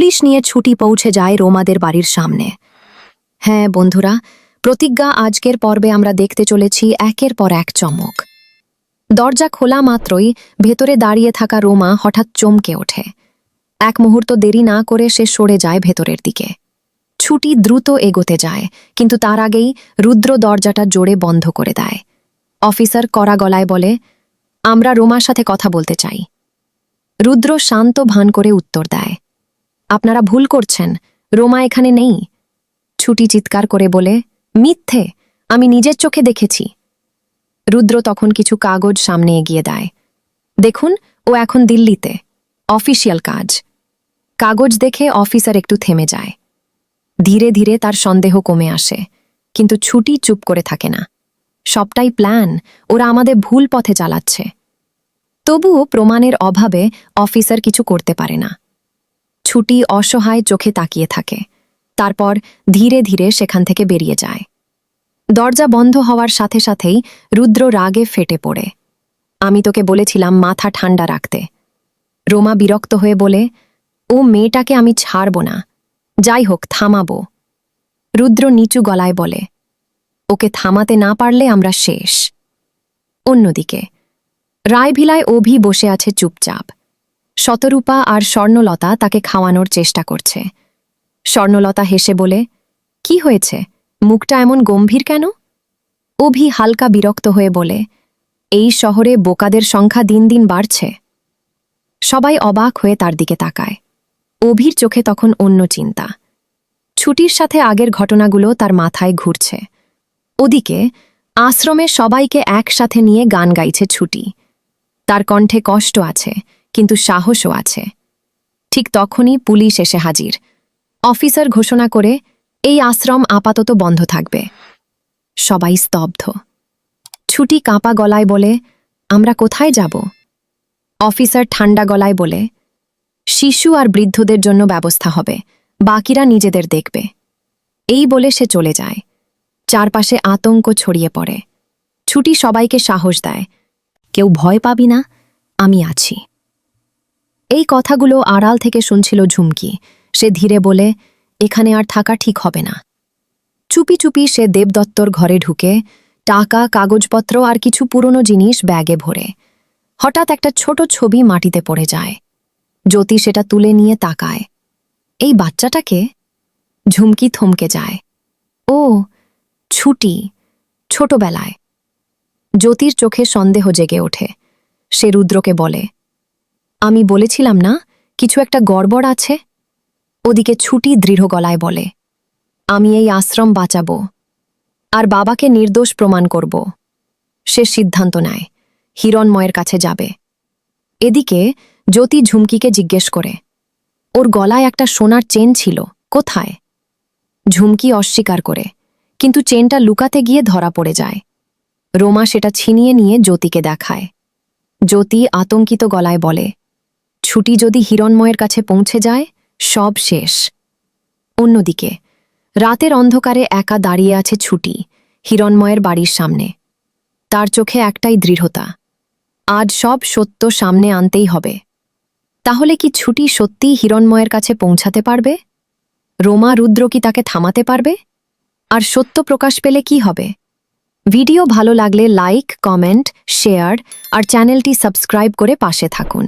Police নিয়ে ছুটি পৌঁছে যায় রোমাদের বাড়ির সামনে। হ্যাঁ বন্ধুরা, প্রতিজ্ঞা আজকের পর্বে আমরা দেখতে চলেছি একের পর এক চমক। দরজা খোলা মাত্রই ভেতরে দাঁড়িয়ে থাকা রোমা হঠাৎ চমকে ওঠে। এক মুহূর্ত দেরি না করে সে সরে যায় ভেতরের দিকে। ছুটি দ্রুত এগোতে যায়, কিন্তু তার আগেই রুদ্র দরজাটা জোরে বন্ধ করে দেয়। অফিসার কড়া গলায় বলে, আমরা রোমার সাথে কথা বলতে চাই। রুদ্র শান্ত ভান করে উত্তর দেয়, আপনারা ভুল করছেন, রোমা এখানে নেই। ছুটি চিৎকার করে বলে, মিথ্যে, আমি নিজের চোখে দেখেছি। রুদ্র তখন কিছু কাগজ সামনে এগিয়ে দেয়। দেখুন, ও এখন দিল্লিতে, অফিসিয়াল কাজ। কাগজ দেখে অফিসার একটু থেমে যায়। ধীরে ধীরে তার সন্দেহ কমে আসে, কিন্তু ছুটি চুপ করে থাকে না। সবটাই প্ল্যান, ওরা আমাদের ভুল পথে চালাচ্ছে। তবুও প্রমাণের অভাবে অফিসার কিছু করতে পারে না। ছুটি অসহায় চোখে তাকিয়ে থাকে, তারপর ধীরে ধীরে সেখান থেকে বেরিয়ে যায়। দরজা বন্ধ হওয়ার সাথে সাথেই রুদ্র রাগে ফেটে পড়ে। আমি তোকে বলেছিলাম মাথা ঠান্ডা রাখতে। রোমা বিরক্ত হয়ে বলে, ও মেয়েটাকে আমি ছাড়ব না, যাই হোক থামাবো। রুদ্র নিচু গলায় বলে, ওকে থামাতে না পারলে আমরা শেষ। অন্যদিকে রায়ভিলায় অভি বসে আছে চুপচাপ। শতরূপা আর স্বর্ণলতা তাকে খাওয়ানোর চেষ্টা করছে। স্বর্ণলতা হেসে বলে, কি হয়েছে, মুখটা এমন গম্ভীর কেন? অভি হালকা বিরক্ত হয়ে বলে, এই শহরে বোকাদের সংখ্যা দিন দিন বাড়ছে। সবাই অবাক হয়ে তার দিকে তাকায়। অভির চোখে তখন অন্য চিন্তা। ছুটির সাথে আগের ঘটনাগুলো তার মাথায় ঘুরছে। ওদিকে আশ্রমে সবাইকে একসাথে নিয়ে গান গাইছে ছুটি। তার কণ্ঠে কষ্ট আছে, কিন্তু সাহসও আছে। ঠিক তখনই পুলিশ এসে হাজির। অফিসার ঘোষণা করে, এই আশ্রম আপাতত বন্ধ থাকবে। সবাই স্তব্ধ। ছুটি কাঁপা গলায় বলে, আমরা কোথায় যাব? অফিসার ঠান্ডা গলায় বলে, শিশু আর বৃদ্ধদের জন্য ব্যবস্থা হবে, বাকিরা নিজেদের দেখবে। এই বলে সে চলে যায়। চারপাশে আতঙ্ক ছড়িয়ে পড়ে। ছুটি সবাইকে সাহস দেয়, কেউ ভয় পাবি না, আমি আছি। এই কথাগুলো আড়াল থেকে শুনছিল ঝুমকি। সে ধীরে বলে, এখানে আর থাকা ঠিক হবে না। চুপি চুপি সে দেবদত্তর ঘরে ঢুকে টাকা, কাগজপত্র আর কিছু পুরনো জিনিস ব্যাগে ভরে। হঠাৎ একটা ছোট ছবি মাটিতে পড়ে যায়। জ্যোতি সেটা তুলে নিয়ে তাকায়। এই বাচ্চাটাকে? ঝুমকি থমকে যায়। ও, ছুটি, ছোটবেলায়। জ্যোতির চোখে সন্দেহ জেগে ওঠে। সে রুদ্রকে বলে, আমি বলেছিলাম না কিছু একটা গড়বড় আছে? ওদিকে ছুটি দৃঢ় গলায় বলে, আমি এই আশ্রম বাঁচাবো, আর বাবাকে নির্দোষ প্রমাণ করব। সে সিদ্ধান্ত নেয়, হিরণময়ের কাছে যাবে। এদিকে জ্যোতি ঝুমকিকে জিজ্ঞেস করে, ওর গলায় একটা সোনার চেন ছিল, কোথায়? ঝুমকি অস্বীকার করে, কিন্তু চেনটা লুকাতে গিয়ে ধরা পড়ে যায়। রোমা সেটা ছিনিয়ে নিয়ে জ্যোতিকে দেখায়। জ্যোতি আতঙ্কিত গলায় বলে, ছুটি যদি হিরণময়ের কাছে পৌঁছে যায়, সব শেষ। অন্যদিকে রাতের অন্ধকারে একা দাঁড়িয়ে আছে ছুটি, হিরণময়ের বাড়ির সামনে। তার চোখে একটাই দৃঢ়তা, আজ সব সত্য সামনে আনতেই হবে। তাহলে কি ছুটি সত্যিই হিরণময়ের কাছে পৌঁছাতে পারবে? রোমা রুদ্র কি তাকে থামাতে পারবে? আর সত্য প্রকাশ পেলে কি হবে? ভিডিও ভালো লাগলে লাইক, কমেন্ট, শেয়ার আর চ্যানেলটি সাবস্ক্রাইব করে পাশে থাকুন।